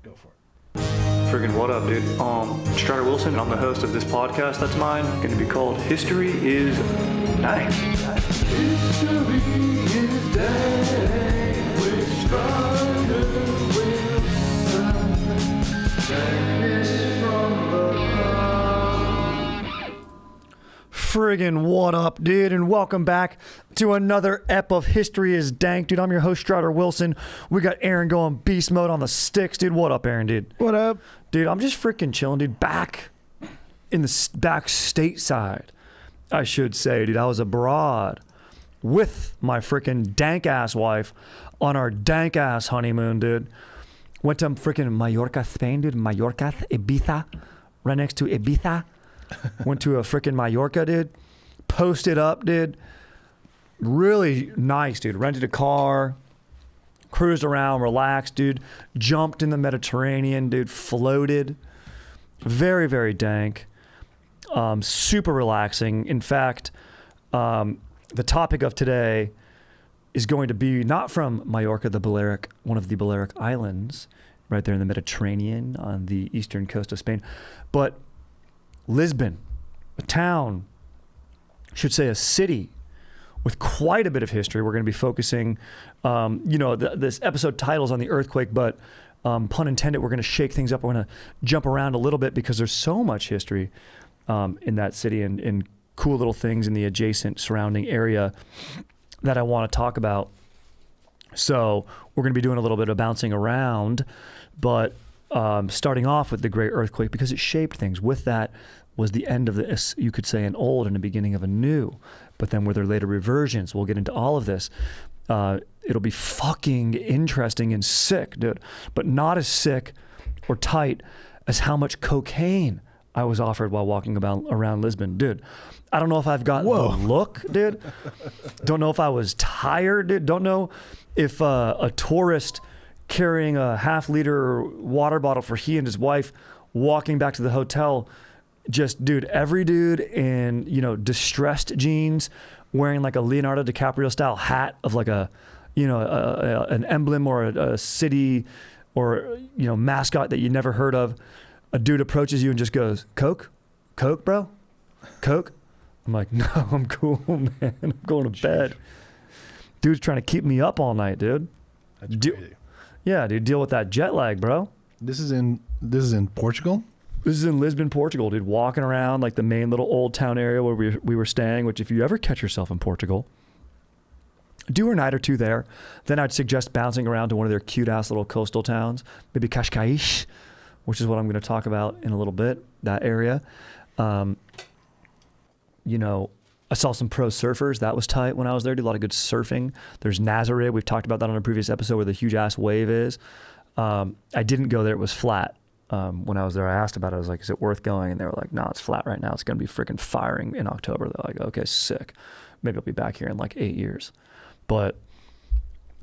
Go for it. Friggin' what up, dude? Strider Wilson, and I'm the host of this podcast that's mine, going to be called History is Dank. History is Dank with Strider Wilson. Dankness from the ground. Friggin' what up, dude, and welcome back to another ep of History is Dank, dude. I'm your host, Strider Wilson. We got Aaron going beast mode on the sticks, dude. What up, Aaron, dude? What up? Dude, I'm just freaking chilling, dude. Back in the back stateside, I should say, dude. I was abroad with my freaking dank-ass wife on our dank-ass honeymoon, dude. Went to freaking Mallorca, Spain, dude. Mallorca, Ibiza, right next to Ibiza. Went to a freaking Mallorca, dude. Posted up, dude. Really nice, dude. Rented a car. Cruised around, relaxed, dude. Jumped in the Mediterranean, dude. Floated. Very, very dank. Super relaxing. In fact, the topic of today is going to be not from Mallorca, the Balearic, one of the Balearic Islands, right there in the Mediterranean on the eastern coast of Spain, but Lisbon, a town, should say a city with quite a bit of history. We're going to be focusing, this episode title's on the earthquake, but pun intended, we're going to shake things up. We're going to jump around a little bit because there's so much history in that city and cool little things in the adjacent surrounding area that I want to talk about. So we're going to be doing a little bit of bouncing around, but starting off with the Great Earthquake because it shaped things. With that was the end of this, you could say, an old and the beginning of a new. But then were there later reversions? We'll get into all of this. It'll be fucking interesting and sick, dude. But not as sick or tight as how much cocaine I was offered while walking around Lisbon. Dude, I don't know if I've got the look, dude. Don't know if I was tired, dude. Don't know if a tourist carrying a half-liter water bottle for he and his wife walking back to the hotel. Just, dude, every dude in, distressed jeans, wearing like a Leonardo DiCaprio style hat of like an emblem or a city or, mascot that you never heard of. A dude approaches you and just goes, Coke, bro? Coke? I'm like, no, I'm cool, man. I'm going to bed. Dude's trying to keep me up all night, dude. That's crazy. Yeah, dude, deal with that jet lag, bro. This is in Portugal? This is in Lisbon, Portugal, dude. Walking around like the main little old town area where we were staying, which if you ever catch yourself in Portugal, do a night or two there. Then I'd suggest bouncing around to one of their cute-ass little coastal towns, maybe Cascais, which is what I'm going to talk about in a little bit, that area. I saw some pro surfers. That was tight when I was there. Did a lot of good surfing. There's Nazaré. We've talked about that on a previous episode where the huge-ass wave is. I didn't go there. It was flat. When I was there, I asked about it. I was like, is it worth going? And they were like, no, it's flat right now. It's going to be freaking firing in October. They're like, okay, sick. Maybe I'll be back here in like 8 years. But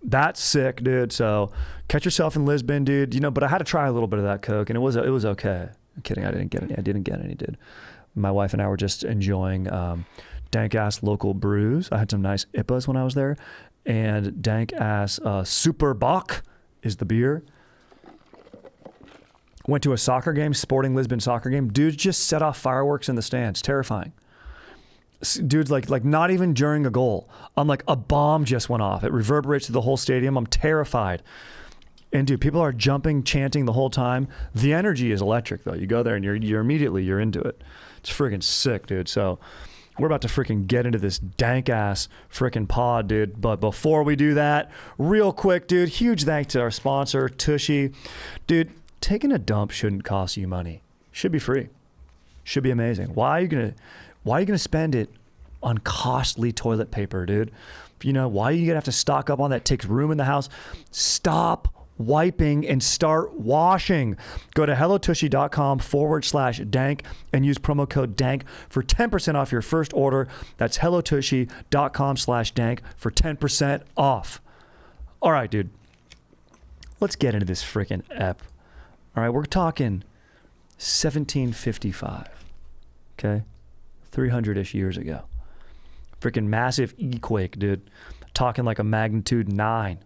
that's sick, dude. So catch yourself in Lisbon, dude. But I had to try a little bit of that Coke, and it was okay. I'm kidding. I didn't get any, dude. My wife and I were just enjoying dank-ass local brews. I had some nice IPAs when I was there. And dank-ass Super Bock is the beer. Went to a soccer game, Sporting Lisbon soccer game. Dudes just set off fireworks in the stands. Terrifying. Dudes, like not even during a goal. I'm like, a bomb just went off. It reverberates through the whole stadium. I'm terrified. And dude, people are jumping, chanting the whole time. The energy is electric, though. You go there and you're immediately into it. It's friggin' sick, dude. So we're about to freaking get into this dank-ass freaking pod, dude. But before we do that, real quick, dude, huge thanks to our sponsor, Tushy. Dude, taking a dump shouldn't cost you money. Should be free. Should be amazing. Why are you gonna spend it on costly toilet paper, dude? Why are you gonna have to stock up on that? It takes room in the house. Stop wiping and start washing. Go to hellotushy.com/dank and use promo code DANK for 10% off your first order. That's hellotushy.com/dank for 10% off. All right, dude. Let's get into this freaking ep. All right, we're talking 1755, okay? 300-ish years ago. Freaking massive quake, dude. Talking like a magnitude 9,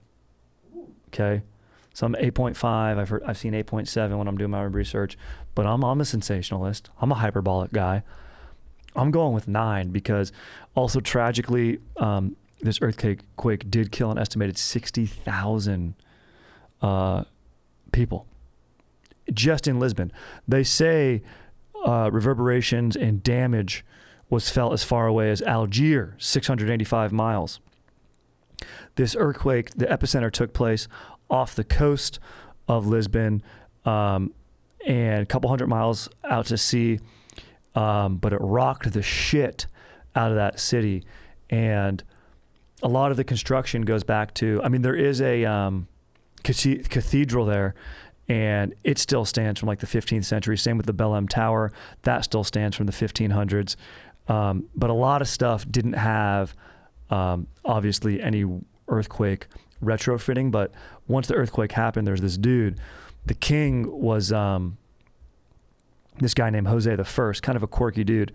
okay? Some 8.5. I've seen 8.7 when I'm doing my research, but I'm a sensationalist. I'm a hyperbolic guy. I'm going with 9 because also tragically, this earthquake did kill an estimated 60,000 people just in Lisbon. They say reverberations and damage was felt as far away as Algiers, 685 miles. This earthquake, the epicenter took place off the coast of Lisbon and a couple hundred miles out to sea, but it rocked the shit out of that city. And a lot of the construction goes back to, I mean, there is a cathedral there, and it still stands from like the 15th century. Same with the Belém Tower. That still stands from the 1500s. But a lot of stuff didn't have, obviously, any earthquake retrofitting. But once the earthquake happened, there's this dude. The king was this guy named Jose the First, kind of a quirky dude.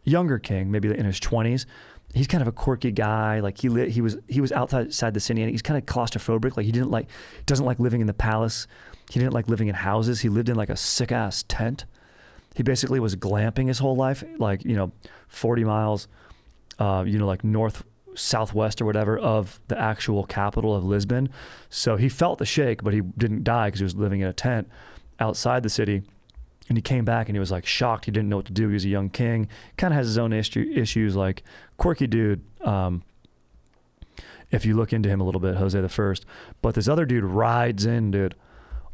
Younger king, maybe in his 20s. He's kind of a quirky guy. Like he was outside the city, and he's kind of claustrophobic. Like he doesn't like living in the palace. He didn't like living in houses. He lived in like a sick ass tent. He basically was glamping his whole life, like 40 miles, like southwest or whatever of the actual capital of Lisbon. So he felt the shake, but he didn't die because he was living in a tent outside the city. And he came back and he was like shocked. He didn't know what to do. He was a young king, kind of has his own issues, like quirky dude. If you look into him a little bit, Jose the First. But this other dude rides in, dude,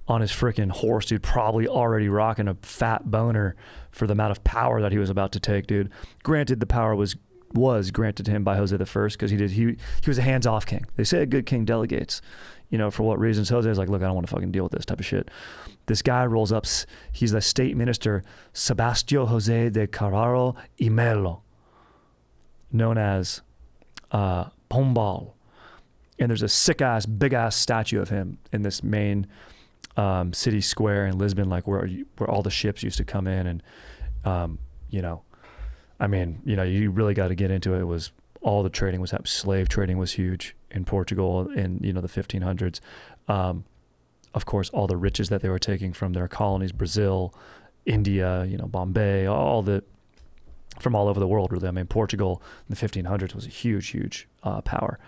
on his freaking horse, dude, probably already rocking a fat boner for the amount of power that he was about to take, dude. Granted, the power was granted to him by Jose the First because he was a hands-off king. They say a good king delegates. For what reasons? Jose's like, look, I don't want to fucking deal with this type of shit. This guy rolls up. He's the state minister, Sebastião José de Carvalho y Melo, known as Pombal. And there's a sick-ass, big-ass statue of him in this main city square in Lisbon, like where all the ships used to come in. And, you really got to get into it. It was all the trading was happening. Slave trading was huge in Portugal in, the 1500s. Of course, all the riches that they were taking from their colonies, Brazil, India, Bombay, from all over the world, really. I mean, Portugal in the 1500s was a huge, huge power.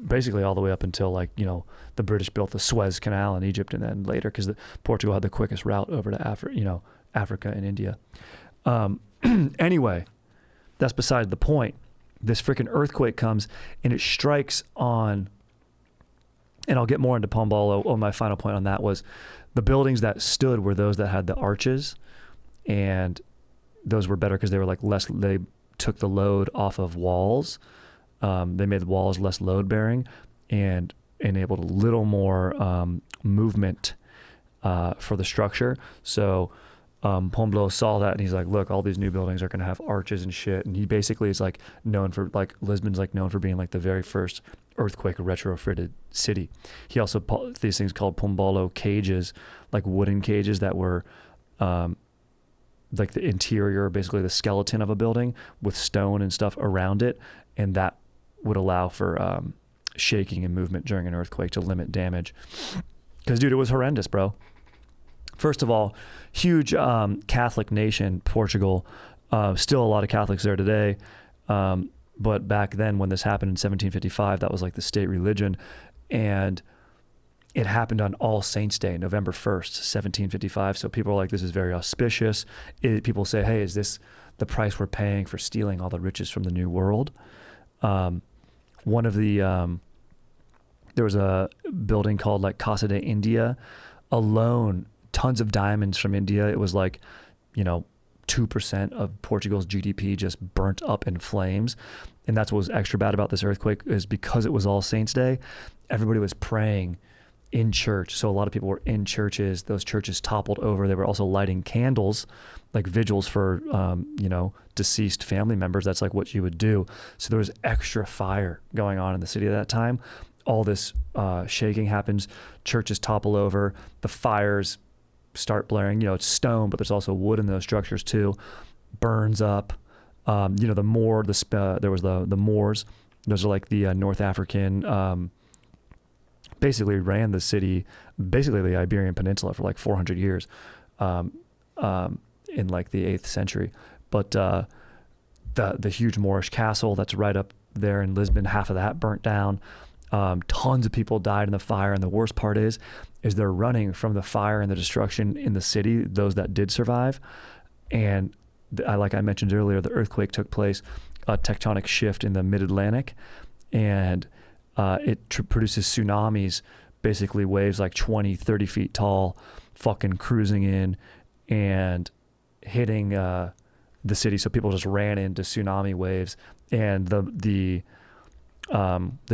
Basically all the way up until the British built the Suez Canal in Egypt, and then later, because Portugal had the quickest route over to Africa and India. Anyway, that's beside the point. This freaking earthquake comes and it strikes on, and I'll get more into Pombal. Oh, my final point on that was the buildings that stood were those that had the arches, and those were better because they were they took the load off of walls. They made the walls less load bearing and enabled a little more movement for the structure. So Pombal saw that and he's like, look, all these new buildings are going to have arches and shit. And he basically is known for, Lisbon's known for being the very first earthquake retrofitted city. He also these things called Pombalo cages, wooden cages that were the interior, basically the skeleton of a building with stone and stuff around it. And that would allow for shaking and movement during an earthquake to limit damage. Because, dude, it was horrendous, bro. First of all, huge Catholic nation, Portugal. Still a lot of Catholics there today. But back then when this happened in 1755, that was the state religion. And it happened on All Saints Day, November 1st, 1755. So people are like, this is very auspicious. People say, hey, is this the price we're paying for stealing all the riches from the New World? One of the, there was a building called Casa de India alone, tons of diamonds from India. It was 2% of Portugal's GDP just burnt up in flames. And that's what was extra bad about this earthquake, is because it was All Saints Day, everybody was praying in church. So a lot of people were in churches. Those churches toppled over. They were also lighting candles, vigils for, deceased family members. That's what you would do. So there was extra fire going on in the city at that time. All this shaking happens. Churches topple over. The fires start blaring. It's stone, but there's also wood in those structures too. Burns up. The Moor, there was the Moors. Those are the North African basically ran the city, basically the Iberian Peninsula for like 400 years, in like the 8th century. But the huge Moorish castle that's right up there in Lisbon, half of that burnt down. Tons of people died in the fire, and the worst part is they're running from the fire and the destruction in the city, those that did survive. And like I mentioned earlier, the earthquake took place, a tectonic shift in the mid-Atlantic, and it produces tsunamis, basically waves like 20, 30 feet tall, fucking cruising in and hitting the city. So people just ran into tsunami waves, and it's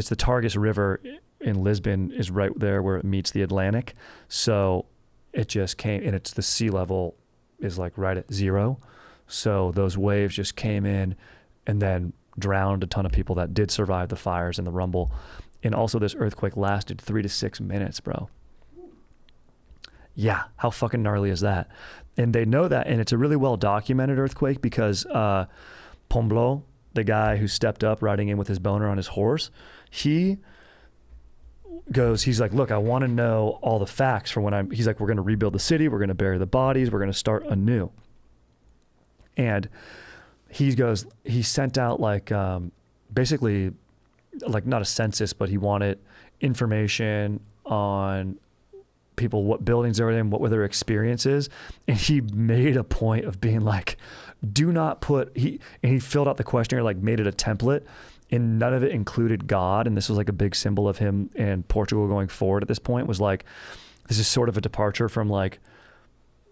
the Tagus River in Lisbon is right there where it meets the Atlantic. So it just came, and it's the sea level is like right at 0. So those waves just came in and then drowned a ton of people that did survive the fires and the rumble. And also this earthquake lasted 3 to 6 minutes, bro. Yeah, how fucking gnarly is that? And they know that, and it's a really well documented earthquake because Pomblo, the guy who stepped up riding in with his boner on his horse, he's like, look, I want to know all the facts for when he's like, we're going to rebuild the city, we're going to bury the bodies, we're going to start anew. And he sent out like, basically like not a census, but he wanted information on people, what buildings they were in, what were their experiences. And he made a point of being like, do not put, he filled out the questionnaire, like made it a template, and none of it included God. And this was like a big symbol of him and Portugal going forward at this point, was like, this is sort of a departure from like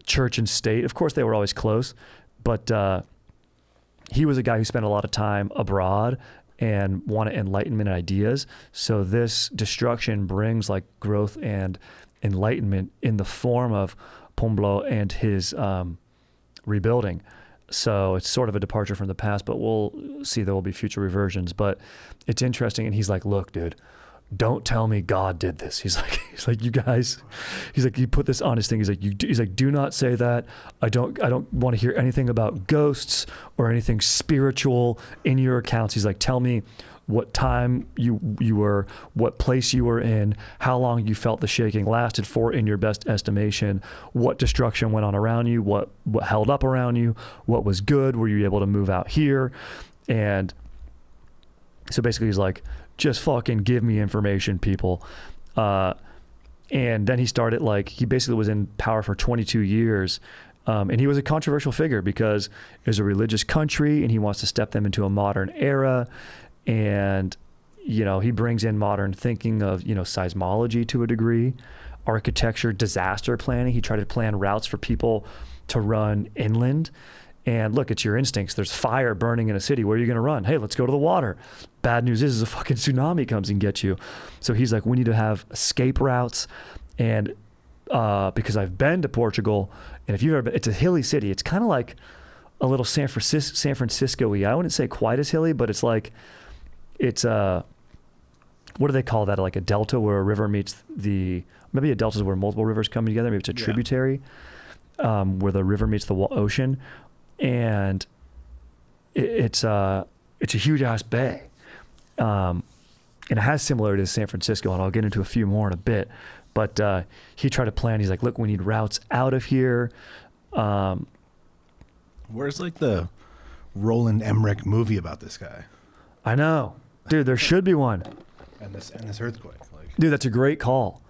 church and state. Of course they were always close, but he was a guy who spent a lot of time abroad and wanted Enlightenment ideas. So this destruction brings like growth and enlightenment in the form of Pomblo and his rebuilding. So it's sort of a departure from the past, but we'll see there will be future reversions. But it's interesting. And he's like, look, dude, don't tell me God did this. He's like, you guys, he's like, you put this on his thing. He's like, do not say that. I don't want to hear anything about ghosts or anything spiritual in your accounts. He's like, tell me what time you were, what place you were in, how long you felt the shaking lasted for in your best estimation, what destruction went on around you, what held up around you, what was good, were you able to move out here? And so basically he's like, just fucking give me information, people. And then he started like, he basically was in power for 22 years. And he was a controversial figure because it was a religious country and he wants to step them into a modern era. And, you know, he brings in modern thinking of, you know, seismology to a degree, architecture, disaster planning. He tried to plan routes for people to run inland. And look, it's your instincts. There's fire burning in a city. Where are you going to run? Hey, let's go to the water. Bad news is a fucking tsunami comes and gets you. So he's like, we need to have escape routes. And because I've been to Portugal, and if you've ever been, it's a hilly city. It's kind of like a little San Francisco-y. I wouldn't say quite as hilly, but it's like, it's what do they call that? Like a delta where a river meets maybe a delta is where multiple rivers come together. Maybe it's a tributary where the river meets the ocean. And it's a huge ass bay. And it has similarities to San Francisco, and I'll get into a few more in a bit. But he tried to plan, he's like, look, we need routes out of here. Where's like the Roland Emmerich movie about this guy? I know. Dude, there should be one. And this earthquake. Like, dude, that's a great call.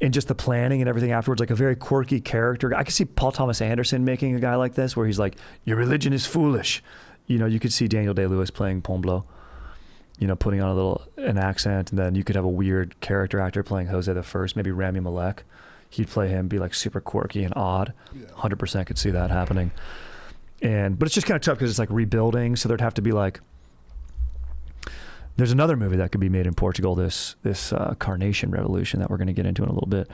And just the planning and everything afterwards, like a very quirky character. I could see Paul Thomas Anderson making a guy like this where he's like, your religion is foolish. You know, you could see Daniel Day-Lewis playing Pomblo, you know, putting on an accent, and then you could have a weird character actor playing Jose the First, maybe Rami Malek. He'd play him, be like super quirky and odd. 100% could see that happening. But it's just kind of tough because it's like rebuilding, so there'd have to be like, there's another movie that could be made in Portugal, this Carnation Revolution that we're going to get into in a little bit.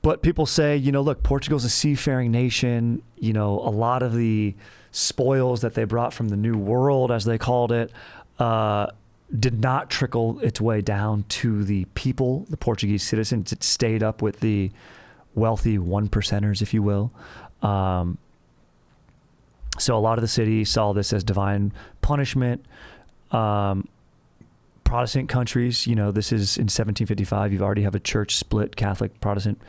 But people say, you know, look, Portugal's a seafaring nation. You know, a lot of the spoils that they brought from the New World, as they called it, did not trickle its way down to the people, the Portuguese citizens. It stayed up with the wealthy one percenters, if you will. So a lot of the city saw this as divine punishment. Protestant countries, you know, this is in 1755. You already have a church split, Catholic, Protestant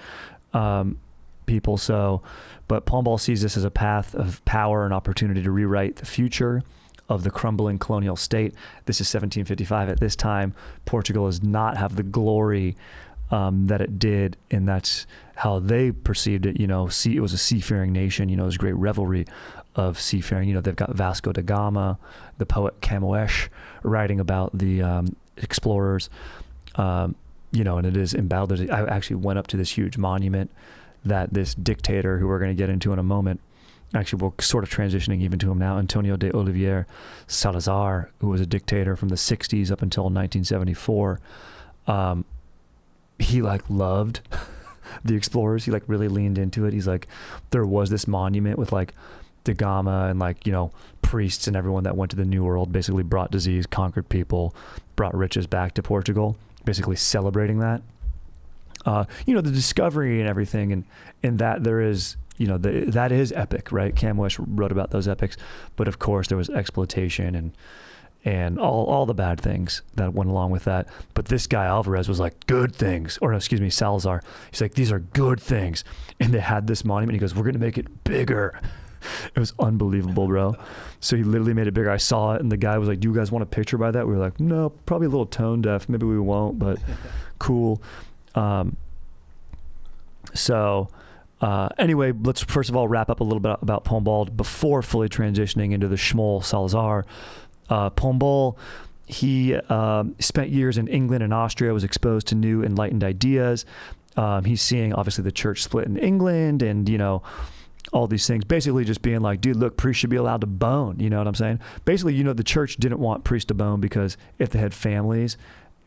people. So, but Pombal sees this as a path of power and opportunity to rewrite the future of the crumbling colonial state. This is 1755. At this time, Portugal does not have the glory that it did, and that's how they perceived it. You know, it was a seafaring nation. You know, there's great revelry of seafaring. You know, they've got Vasco da Gama, the poet Camões, writing about the explorers. You know, and it is embattled. I actually went up to this huge monument that this dictator, who we're going to get into in a moment, actually we're sort of transitioning even to him now, Antonio de Oliveira Salazar, who was a dictator from the 60s up until 1974. He like loved the explorers. He like really leaned into it. He's like, there was this monument with like da Gama and like, you know, priests and everyone that went to the New World, basically brought disease, conquered people, brought riches back to Portugal, basically celebrating that. You know, the discovery and everything, and that there is, you know, that is epic, right? Camões wrote about those epics, but of course there was exploitation and all the bad things that went along with that. But this guy Alvarez was like, good things, or excuse me, Salazar. He's like, these are good things. And they had this monument. He goes, we're going to make it bigger. It was unbelievable, bro. So he literally made it bigger. I saw it, and the guy was like, do you guys want a picture by that? We were like, no, probably a little tone deaf. Maybe we won't, but cool. Anyway, let's first of all wrap up a little bit about Pombal before fully transitioning into the Schmoll Salazar. Pombal, he spent years in England and Austria, was exposed to new enlightened ideas. He's seeing obviously the church split in England and, you know, all these things, basically just being like, dude, look, priests should be allowed to bone. You know what I'm saying? Basically, you know, the church didn't want priests to bone because if they had families,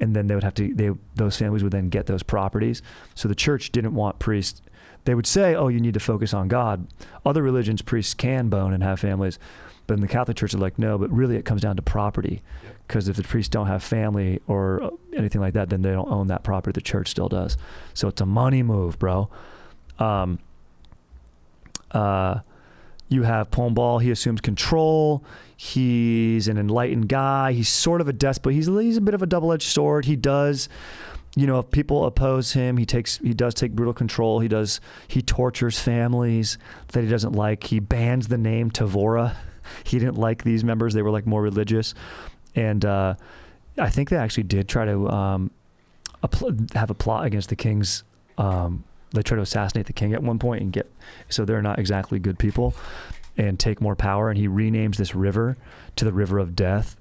and then they would have to, those families would then get those properties. So the church didn't want priests. They would say, oh, you need to focus on God. Other religions, priests can bone and have families. But in the Catholic Church, they're like, no, but really it comes down to property. Because if the priests don't have family or anything like that, then they don't own that property. The church still does. So it's a money move, bro. You have Pombal. He assumes control. He's an enlightened guy. He's sort of a despot. He's a bit of a double-edged sword. He does, you know, if people oppose him, he does take brutal control. He tortures families that he doesn't like. He bans the name Tavora. He didn't like these members. They were like more religious. And I think they actually did try to have a plot against the king's, they try to assassinate the king at one point and so they're not exactly good people and take more power. And he renames this river to the River of Death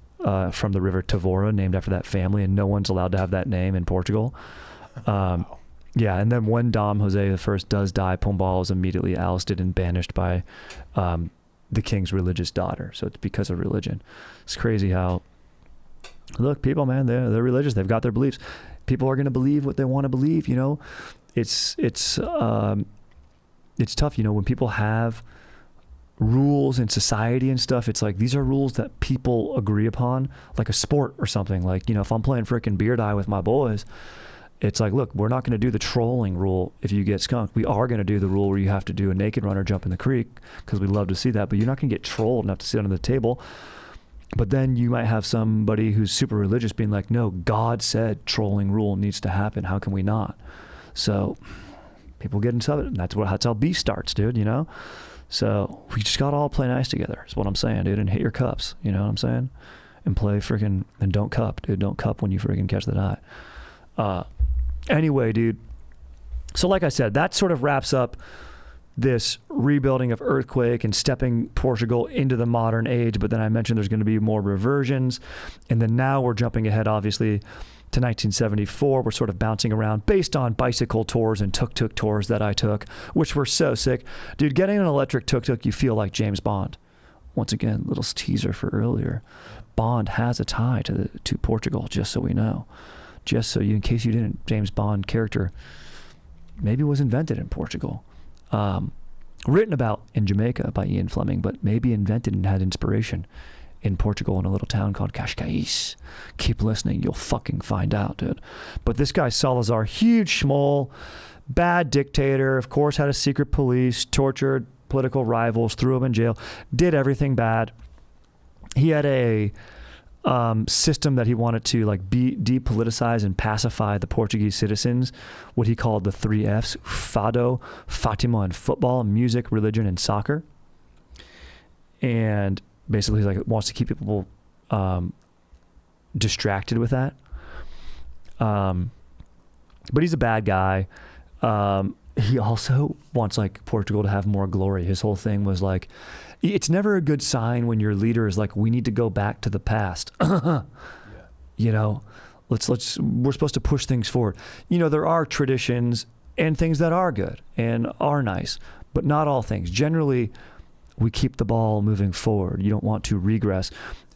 from the River Tavora, named after that family. And no one's allowed to have that name in Portugal. Wow. Yeah. And then when Dom Jose I does die, Pombal is immediately ousted and banished by the king's religious daughter. So it's because of religion. It's crazy how, look, people, man, they're religious. They've got their beliefs. People are going to believe what they want to believe, you know. It's tough, you know, when people have rules in society and stuff. It's like, these are rules that people agree upon, like a sport or something. Like, you know, if I'm playing frickin' beer die with my boys, it's like, look, we're not going to do the trolling rule if you get skunked. We are going to do the rule where you have to do a naked run or jump in the creek, because we'd love to see that, but you're not going to get trolled enough to sit under the table. But then you might have somebody who's super religious being like, no, God said trolling rule needs to happen. How can we not? So people get into it, and that's how beef starts, dude, you know? So we just got to all play nice together, is what I'm saying, dude, and hit your cups, you know what I'm saying? And play freaking, and don't cup, dude. Don't cup when you freaking catch the die. Anyway, dude. So like I said, that sort of wraps up this rebuilding of Earthquake and stepping Portugal into the modern age. But then I mentioned there's going to be more reversions. And then now we're jumping ahead, obviously, to 1974. We're sort of bouncing around based on bicycle tours and tuk-tuk tours that I took, which were so sick. Dude, getting an electric tuk-tuk, you feel like James Bond. Once again, little teaser for earlier. Bond has a tie to Portugal, just so we know. Just so you, in case you didn't, James Bond character maybe was invented in Portugal. Written about in Jamaica by Ian Flemming, but maybe invented and had inspiration in Portugal in a little town called Cascais. Keep listening, you'll fucking find out, dude. But this guy Salazar, huge schmoll, bad dictator, of course had a secret police, tortured political rivals, threw them in jail, did everything bad. He had a system that he wanted to like depoliticize and pacify the Portuguese citizens, what he called the 3 Fs: Fado, Fatima, and football, music, religion, and soccer. And basically, he like wants to keep people distracted with that. But he's a bad guy. He also wants like Portugal to have more glory. His whole thing was like, it's never a good sign when your leader is like, we need to go back to the past. You know, we're supposed to push things forward. You know, there are traditions and things that are good and are nice, but not all things. Generally, we keep the ball moving forward. You don't want to regress.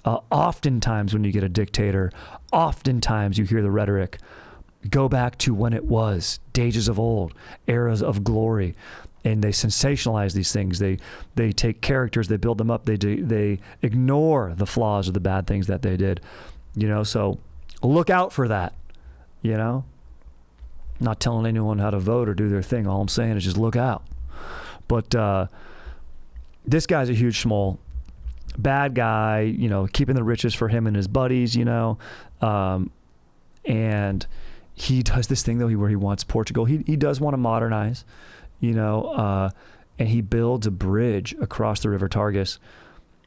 Oftentimes when you get a dictator, oftentimes you hear the rhetoric, go back to when it was, days of old, eras of glory. And they sensationalize these things. They take characters, they build them up, they ignore the flaws or the bad things that they did. You know, so look out for that, you know? Not telling anyone how to vote or do their thing. All I'm saying is just look out. But this guy's a huge schmoll. Bad guy, you know, keeping the riches for him and his buddies, you know. And he does this thing, though, where he wants Portugal. He does want to modernize, you know, and he builds a bridge across the River Tagus.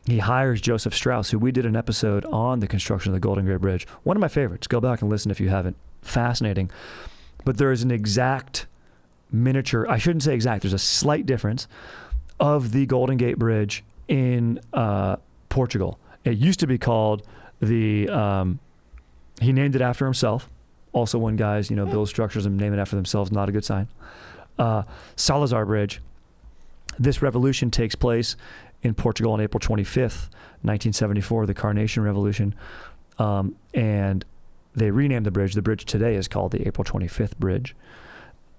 He hires Joseph Strauss, who we did an episode on the construction of the Golden Gate Bridge. One of my favorites. Go back and listen if you haven't. Fascinating. But there is an exact miniature, I shouldn't say exact, there's a slight difference of the Golden Gate Bridge in Portugal. It used to be called the, he named it after himself. Also when guys, you know, build structures and name it after themselves, not a good sign. Salazar Bridge. This revolution takes place in Portugal on April 25th, 1974, the Carnation Revolution. And they renamed the bridge. The bridge today is called the April 25th Bridge.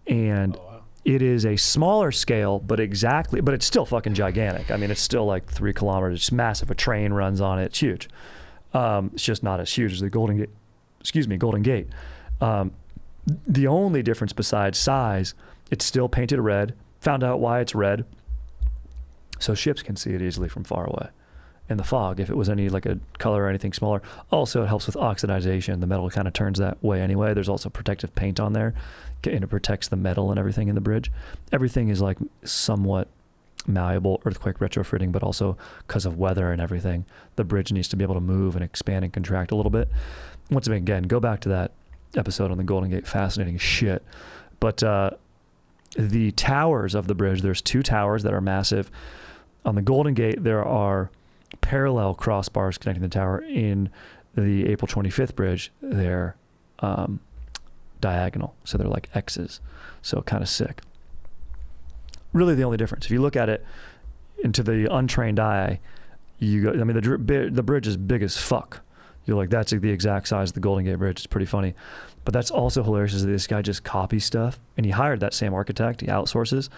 And it is a smaller scale, but it's still fucking gigantic. I mean, it's still like 3 kilometers. It's massive. A train runs on it. It's huge. It's just not as huge as the Golden Gate. The only difference besides size, it's still painted red. Found out why it's red. So ships can see it easily from far away. And the fog, if it was any like a color or anything smaller, also it helps with oxidization. The metal kind of turns that way anyway. There's also protective paint on there, and it protects the metal and everything in the bridge. Everything is like somewhat malleable, earthquake retrofitting, but also because of weather and everything, the bridge needs to be able to move and expand and contract a little bit. Once again, go back to that episode on the Golden Gate. Fascinating shit. But the towers of the bridge, there's 2 towers that are massive. On the Golden Gate, there are parallel crossbars connecting the tower. In the April 25th bridge, they're diagonal. So they're like X's. So kind of sick. Really the only difference. If you look at it into the untrained eye, the bridge is big as fuck. You're like, that's the exact size of the Golden Gate Bridge. It's pretty funny. But that's also hilarious is that this guy just copies stuff. And he hired that same architect. He outsources.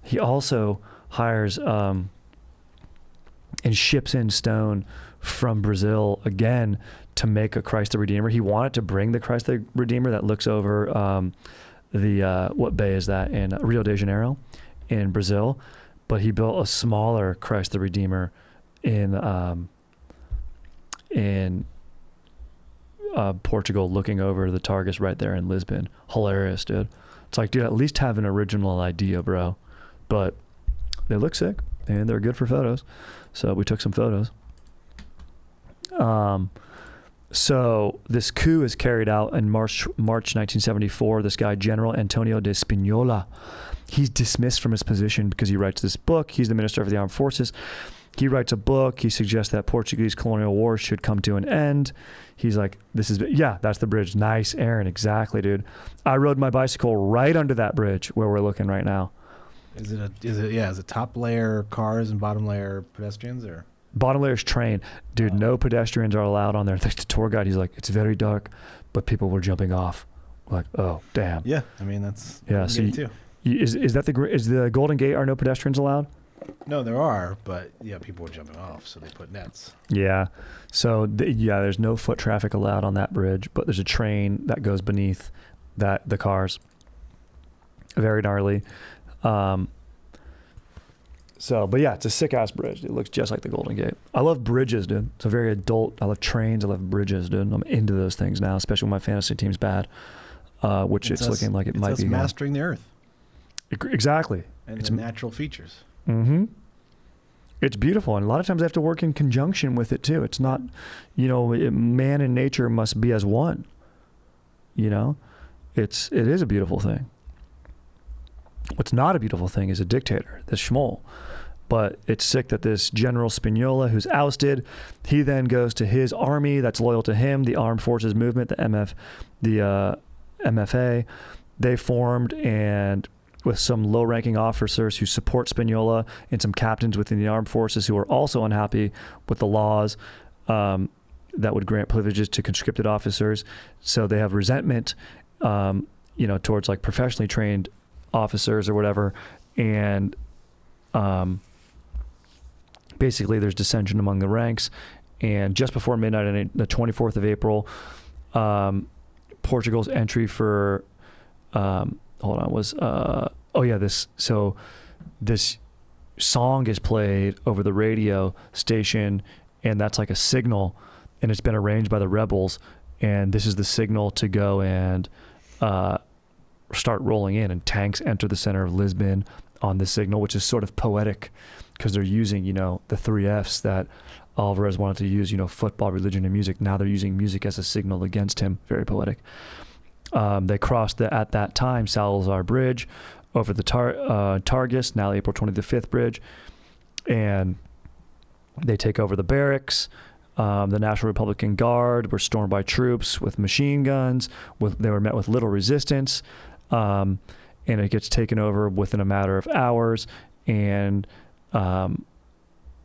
He also hires and ships in stone from Brazil again to make a Christ the Redeemer. He wanted to bring the Christ the Redeemer that looks over what bay is that? In Rio de Janeiro in Brazil. But he built a smaller Christ the Redeemer in Portugal, looking over the Tagus right there in Lisbon. Hilarious, dude. It's like, dude, at least have an original idea, bro. But they look sick and they're good for photos. So we took some photos. So this coup is carried out in March 1974. This guy, General Antonio de Spinola, he's dismissed from his position because he writes this book. He's the Minister of the Armed Forces. He writes a book. He suggests that Portuguese colonial wars should come to an end. He's like, that's the bridge. Nice, Aaron. Exactly, dude. I rode my bicycle right under that bridge where we're looking right now. Is it top layer cars and bottom layer pedestrians, or? Bottom layer is train. Dude, no pedestrians are allowed on there. The tour guide, he's like, it's very dark, but people were jumping off. Like, oh, damn. Yeah, I mean, that's too. Is the Golden Gate, are no pedestrians allowed? No, there are, but yeah, people were jumping off, so they put nets. Yeah. So there's no foot traffic allowed on that bridge, but there's a train that goes beneath the cars. Very gnarly. So, but yeah, it's a sick ass bridge. It looks just like the Golden Gate. I love bridges, dude. It's a very adult. I love trains. I love bridges, dude. I'm into those things now, especially when my fantasy team's bad, which it's looking like it might be. It's mastering the earth. Exactly. And its natural features. Mm-hmm. It's beautiful, and a lot of times they have to work in conjunction with it too. It's not, man and nature must be as one. It is a beautiful thing. What's not a beautiful thing is a dictator, this Schmoll. But it's sick that this General Spagnola, who's ousted, he then goes to his army that's loyal to him, the Armed Forces Movement, the MFA. They formed, and with some low-ranking officers who support Spagnola and some captains within the armed forces who are also unhappy with the laws that would grant privileges to conscripted officers. So they have resentment, towards like professionally trained officers or whatever. And basically there's dissension among the ranks. And just before midnight on the 24th of April, Portugal's entry for this song is played over the radio station, and that's like a signal, and it's been arranged by the rebels, and this is the signal to go and start rolling in, and tanks enter the center of Lisbon on this signal, which is sort of poetic because they're using, the 3 Fs that Alvarez wanted to use, football, religion, and music. Now they're using music as a signal against him. Very poetic. They crossed at that time, Salazar Bridge over the Targus, now April 25th bridge, and they take over the barracks. The National Republican Guard were stormed by troops with machine guns. They were met with little resistance, and it gets taken over within a matter of hours. And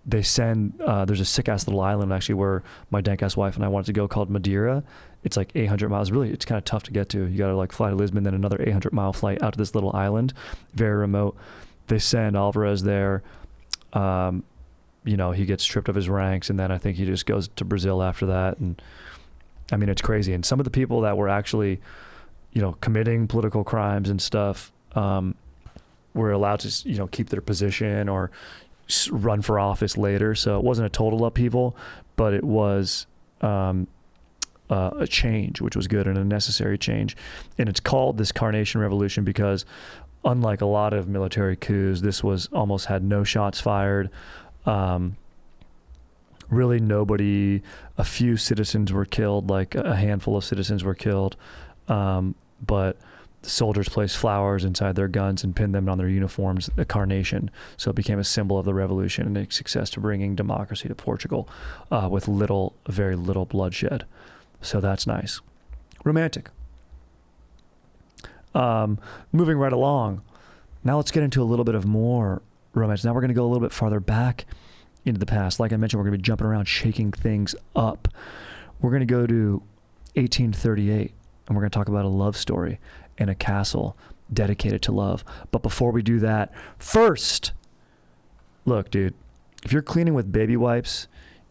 they send, there's a sick-ass little island, actually, where my dank-ass wife and I wanted to go, called Madeira. It's like 800 miles. Really, it's kind of tough to get to. You got to like fly to Lisbon, then another 800-mile flight out to this little island, very remote. They send Alvarez there. He gets stripped of his ranks, and then I think he just goes to Brazil after that. And I mean, it's crazy. And some of the people that were actually, committing political crimes and stuff, were allowed to, keep their position or run for office later. So it wasn't a total upheaval, but it was a change, which was good, and a necessary change. And it's called this Carnation Revolution because, unlike a lot of military coups, this was almost had no shots fired. Really nobody, a few citizens were killed, like a handful of citizens were killed. But the soldiers placed flowers inside their guns and pinned them on their uniforms, the carnation. So it became a symbol of the revolution and a success to bringing democracy to Portugal, with very little bloodshed. So that's nice. Romantic. Moving right along. Now let's get into a little bit of more romance. Now we're going to go a little bit farther back into the past. Like I mentioned, we're going to be jumping around, shaking things up. We're going to go to 1838, and we're going to talk about a love story in a castle dedicated to love. But before we do that, first, look, dude, if you're cleaning with baby wipes,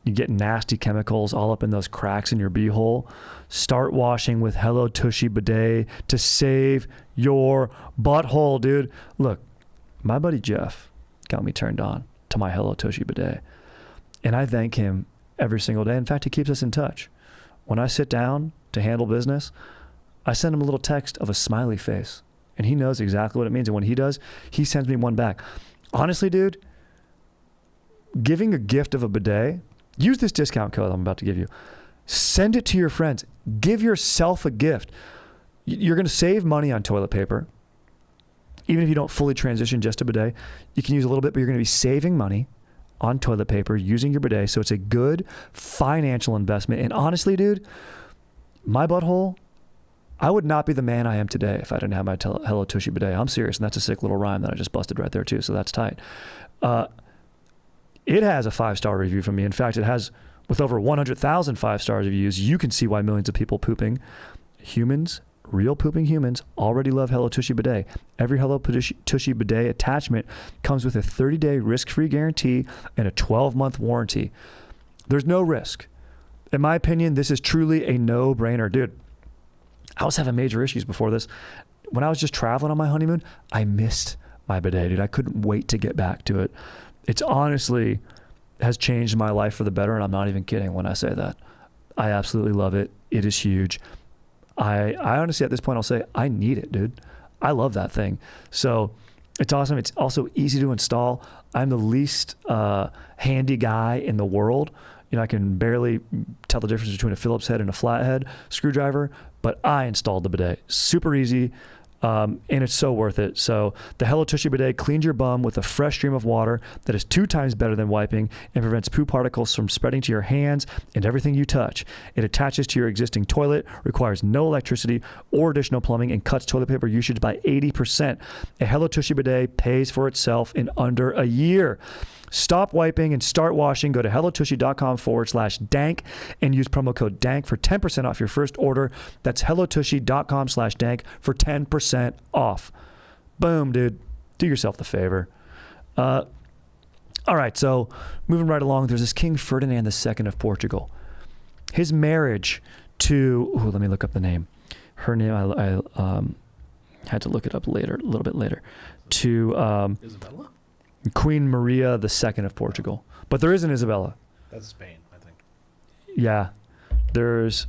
you get nasty chemicals all up in those cracks in your beehole, start washing with Hello Tushy Bidet to save your butthole, dude. Look, my buddy Jeff got me turned on to my Hello Tushy Bidet, and I thank him every single day. In fact, he keeps us in touch. When I sit down to handle business, I send him a little text of a smiley face, and he knows exactly what it means. And when he does, he sends me one back. Honestly, dude, giving a gift of a bidet, use this discount code I'm about to give you. Send it to your friends. Give yourself a gift. You're going to save money on toilet paper. Even if you don't fully transition just to bidet, you can use a little bit, but you're going to be saving money on toilet paper using your bidet. So it's a good financial investment. And honestly, dude, my butthole, I would not be the man I am today if I didn't have my Hello Tushy Bidet. I'm serious, and that's a sick little rhyme that I just busted right there too, so that's tight. It has a 5-star review from me. In fact, it has, with over 100,000 5-star reviews, you can see why millions of people pooping. Humans, real pooping humans, already love Hello Tushy Bidet. Every Hello Tushy Bidet attachment comes with a 30-day risk-free guarantee and a 12-month warranty. There's no risk. In my opinion, this is truly a no-brainer. Dude, I was having major issues before this. When I was just traveling on my honeymoon, I missed my bidet, dude. I couldn't wait to get back to it. It's honestly has changed my life for the better, and I'm not even kidding when I say that. I absolutely love it. It is huge. I honestly, at this point, I'll say I need it, dude. I love that thing. So it's awesome. It's also easy to install. I'm the least handy guy in the world. You know, I can barely tell the difference between a Phillips head and a flathead screwdriver, but I installed the bidet. Super easy. And it's so worth it. So the Hello Tushy bidet cleans your bum with a fresh stream of water that is 2 times better than wiping and prevents poo particles from spreading to your hands and everything you touch. It attaches to your existing toilet, requires no electricity or additional plumbing, and cuts toilet paper usage by 80%. A Hello Tushy bidet pays for itself in under a year. Stop wiping and start washing. Go to hellotushy.com/dank and use promo code DANK for 10% off your first order. That's hellotushy.com/dank for 10% off. Boom, dude. Do yourself the favor. All right, so moving right along, there's this King Ferdinand II of Portugal. His marriage to, let me look up the name. Her name, I had to look it up later, a little bit later, to Isabella? Queen Maria II of Portugal. But there is an Isabella. That's Spain, I think. Yeah. There's,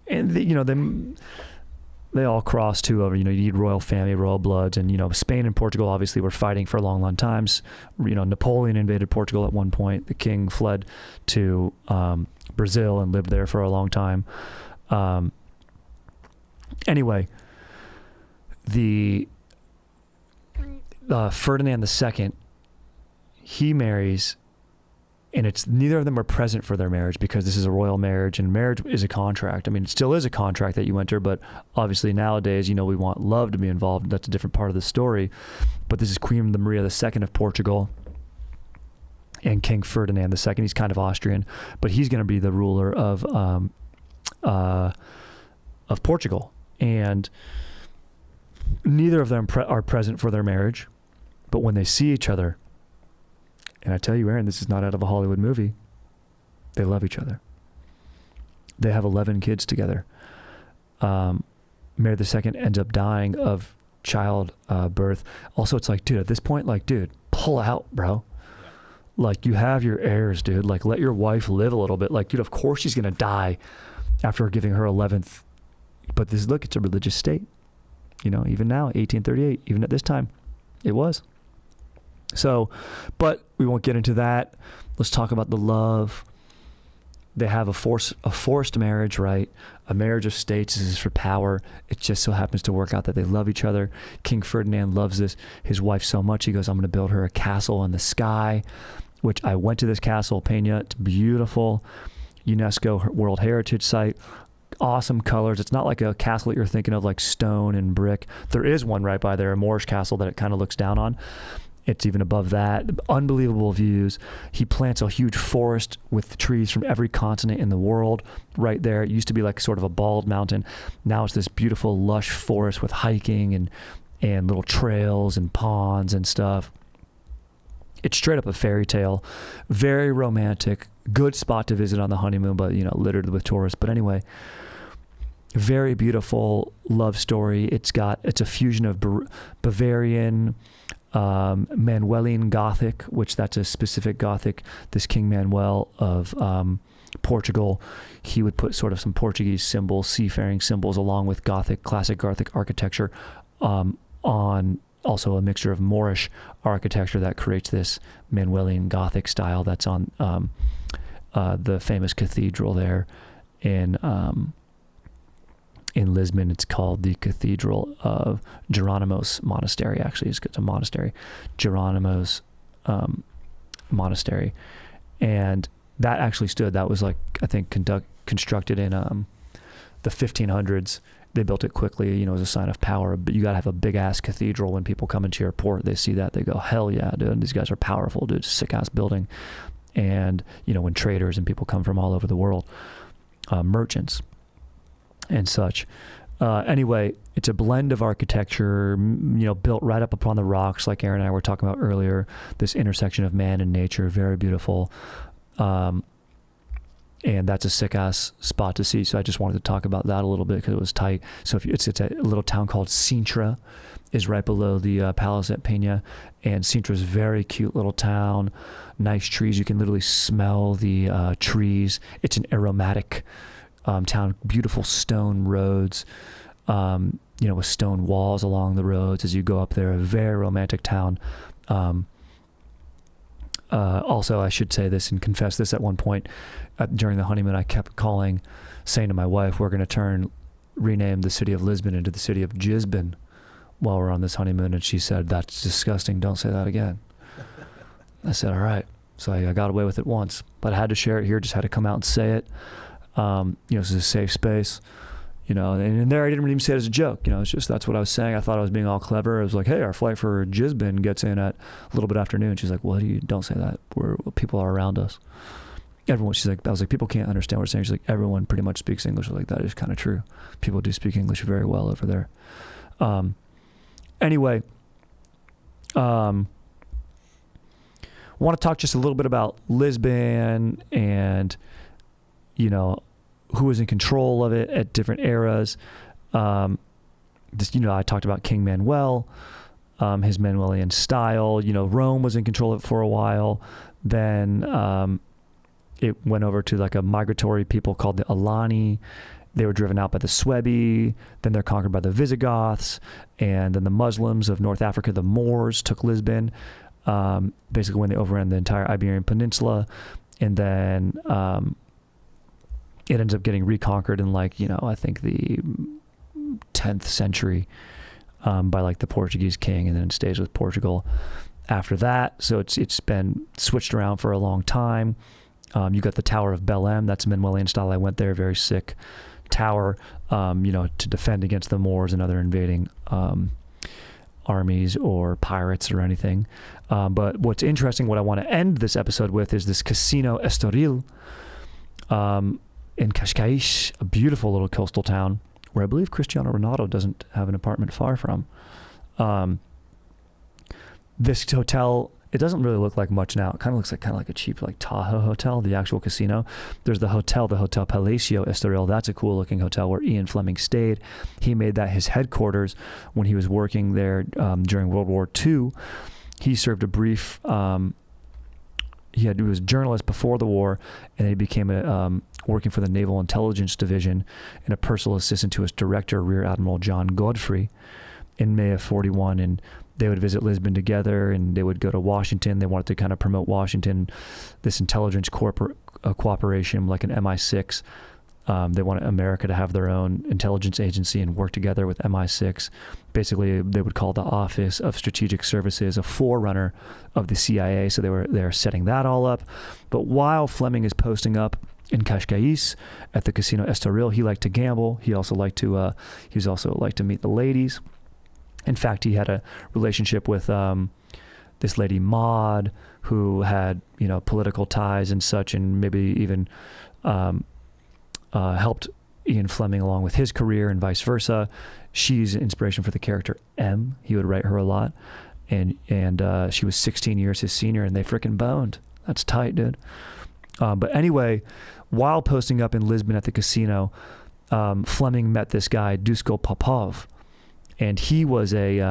and they all cross too over, you need royal family, royal bloods, and, Spain and Portugal obviously were fighting for long, long times. Napoleon invaded Portugal at one point. The king fled to Brazil and lived there for a long time. Anyway, the Ferdinand II, he marries, and it's neither of them are present for their marriage because this is a royal marriage, and marriage is a contract. I mean, it still is a contract that you enter, but obviously nowadays, we want love to be involved. That's a different part of the story. But this is Queen Maria II of Portugal and King Ferdinand II. He's kind of Austrian, but he's going to be the ruler of Portugal. And neither of them are present for their marriage, but when they see each other, and I tell you, Aaron, this is not out of a Hollywood movie, they love each other. They have 11 kids together. Mary II ends up dying of child birth. Also, it's like, dude, at this point, pull out, bro. Like, you have your heirs, dude. Like, let your wife live a little bit. Like, dude, of course she's going to die after giving her 11th. But look, it's a religious state. Even now, 1838, even at this time, it was. So, but we won't get into that. Let's talk about the love. They have a forced marriage, right? A marriage of states is for power. It just so happens to work out that they love each other. King Ferdinand loves his wife so much. He goes, I'm going to build her a castle in the sky, which I went to this castle, Peña. It's beautiful. UNESCO World Heritage Site. Awesome colors. It's not like a castle that you're thinking of, like stone and brick. There is one right by there, a Moorish castle that it kind of looks down on. It's even above that. Unbelievable views. He plants a huge forest with trees from every continent in the world right there. It used to be like sort of a bald mountain. Now it's this beautiful, lush forest with hiking and little trails and ponds and stuff. It's straight up a fairy tale. Very romantic. Good spot to visit on the honeymoon, but, littered with tourists. But anyway, very beautiful love story. It's a fusion of Bavarian, Manuelian Gothic, which that's a specific Gothic. This King Manuel of Portugal, he would put sort of some Portuguese symbols, seafaring symbols, along with classic Gothic architecture, on also a mixture of Moorish architecture that creates this Manuelian Gothic style that's on the famous cathedral there in Lisbon. It's called the Cathedral of Geronimo's Monastery. Actually, it's a monastery, Geronimo's Monastery, and that actually stood. That was constructed in the 1500s. They built it quickly, as a sign of power. But you got to have a big ass cathedral. When people come into your port, they see that, they go, hell yeah, dude, these guys are powerful, dude. Sick ass building. And when traders and people come from all over the world, merchants and such. Anyway, it's a blend of architecture, built right up upon the rocks, like Aaron and I were talking about earlier. This intersection of man and nature, very beautiful. And that's a sick ass spot to see. So I just wanted to talk about that a little bit because it was tight. So if it's a little town called Sintra, is right below the Palace at Peña, and Sintra's very cute little town. Nice trees. You can literally smell the trees. It's an aromatic town. Beautiful stone roads. With stone walls along the roads as you go up there. A very romantic town. Also, I should say this and confess this at one point. During the honeymoon, I kept saying to my wife, we're going to rename the city of Lisbon into the city of Gisbon while we're on this honeymoon. And she said, that's disgusting. Don't say that again. I said, all right. So I got away with it once, but I had to share it here. Just had to come out and say it. This is a safe space. And in there I didn't even say it as a joke. It's just, that's what I was saying. I thought I was being all clever. I was like, hey, our flight for Gisbon gets in at a little bit after noon. She's like, don't say that. People are around us. Everyone, I was like, people can't understand what we're saying. She's like, everyone pretty much speaks English. I was like, that is kind of true. People do speak English very well over there. Anyway, want to talk just a little bit about Lisbon and, who was in control of it at different eras. I talked about King Manuel, his Manuelian style. Rome was in control of it for a while. Then it went over to like a migratory people called the Alani. They were driven out by the Suebi. Then they're conquered by the Visigoths. And then the Muslims of North Africa, the Moors, took Lisbon, basically when they overran the entire Iberian Peninsula. And then it ends up getting reconquered in I think the 10th century by like the Portuguese king, and then it stays with Portugal after that. So it's been switched around for a long time. You got the Tower of Belém. That's Manuelian style. I went there, very sick tower, to defend against the Moors and other invading armies or pirates or anything. But what's interesting, what I want to end this episode with, is this Casino Estoril in Cascais, a beautiful little coastal town where I believe Cristiano Ronaldo doesn't have an apartment far from. This hotel, it doesn't really look like much now. It kind of looks like a cheap Tahoe hotel, the actual casino. There's the Hotel Palacio Estoril. That's a cool looking hotel where Ian Flemming stayed. He made that his headquarters when he was working there during World War II. He served a brief, he was a journalist before the war, and he became working for the Naval Intelligence Division and a personal assistant to his director, Rear Admiral John Godfrey, in May of 41. And they would visit Lisbon together, and they would go to Washington. They wanted to kind of promote Washington, this intelligence cooperation, like an MI6. They wanted America to have their own intelligence agency and work together with MI6. Basically, they would call the Office of Strategic Services a forerunner of the CIA. So they're setting that all up. But while Flemming is posting up in Cascais at the Casino Estoril, he liked to gamble. He also liked to meet the ladies. In fact, he had a relationship with this lady Maud, who had political ties and such, and maybe even helped Ian Flemming along with his career and vice versa. She's inspiration for the character M. He would write her a lot, and she was 16 years his senior, and they frickin' boned. That's tight, dude. But anyway, while posting up in Lisbon at the casino, Flemming met this guy Dusko Popov. And he was like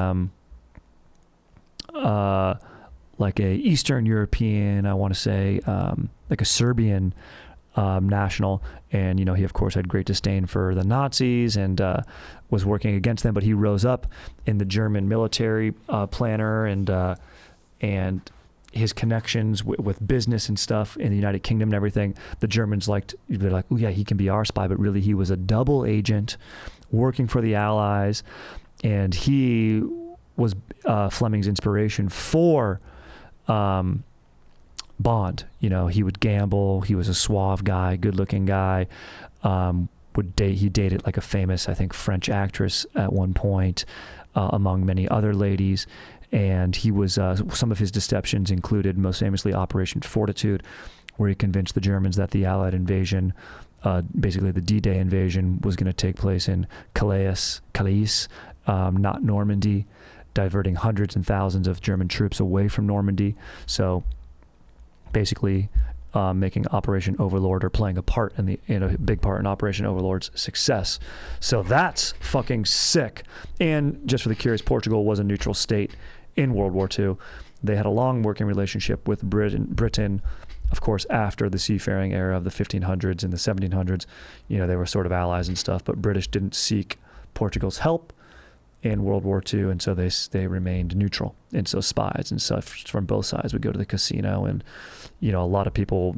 a Eastern European, I want to say, like a Serbian national. And, he, of course, had great disdain for the Nazis and was working against them. But he rose up in the German military planner and his connections with business and stuff in the United Kingdom and everything. The Germans they're like, oh, yeah, he can be our spy. But really, he was a double agent working for the Allies. And he was Flemming's inspiration for Bond. He would gamble. He was a suave guy, good-looking guy. He dated like a famous, I think, French actress at one point, among many other ladies. And he was some of his deceptions included, most famously, Operation Fortitude, where he convinced the Germans that the Allied invasion, basically the D-Day invasion, was going to take place in Calais, not Normandy, diverting hundreds and thousands of German troops away from Normandy. So basically, making Operation Overlord or playing a part in a big part in Operation Overlord's success. So that's fucking sick. And just for the curious, Portugal was a neutral state in World War II. They had a long working relationship with Britain, of course, after the seafaring era of the 1500s and the 1700s. They were sort of allies and stuff, but British didn't seek Portugal's help in World War II, and so they remained neutral. And so spies and stuff from both sides would go to the casino, and a lot of people,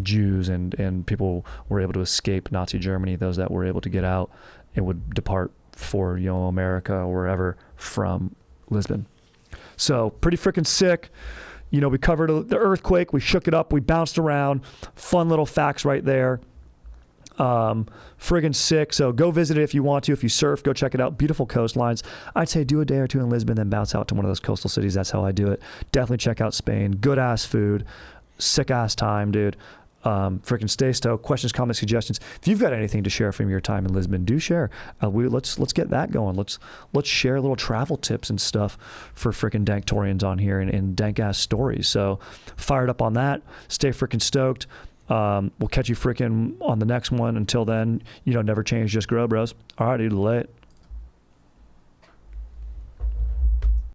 Jews and people were able to escape Nazi Germany. Those that were able to get out and would depart for America or wherever from Lisbon. So pretty freaking sick. We covered the earthquake, we shook it up, we bounced around. Fun little facts right there. Friggin' sick. So go visit it if you want to. If you surf, go check it out. Beautiful coastlines. I'd say do a day or two in Lisbon, then bounce out to one of those coastal cities. That's how I do it. Definitely check out Spain. Good ass food. Sick ass time, dude. Freaking stay stoked. Questions, comments, suggestions. If you've got anything to share from your time in Lisbon, do share. Let's get that going. Let's share little travel tips and stuff for freaking Danktorians on here and dank ass stories. So fired up on that. Stay freaking stoked. We'll catch you freaking on the next one. Until then, never change, just grow, bros. All right, dude, late.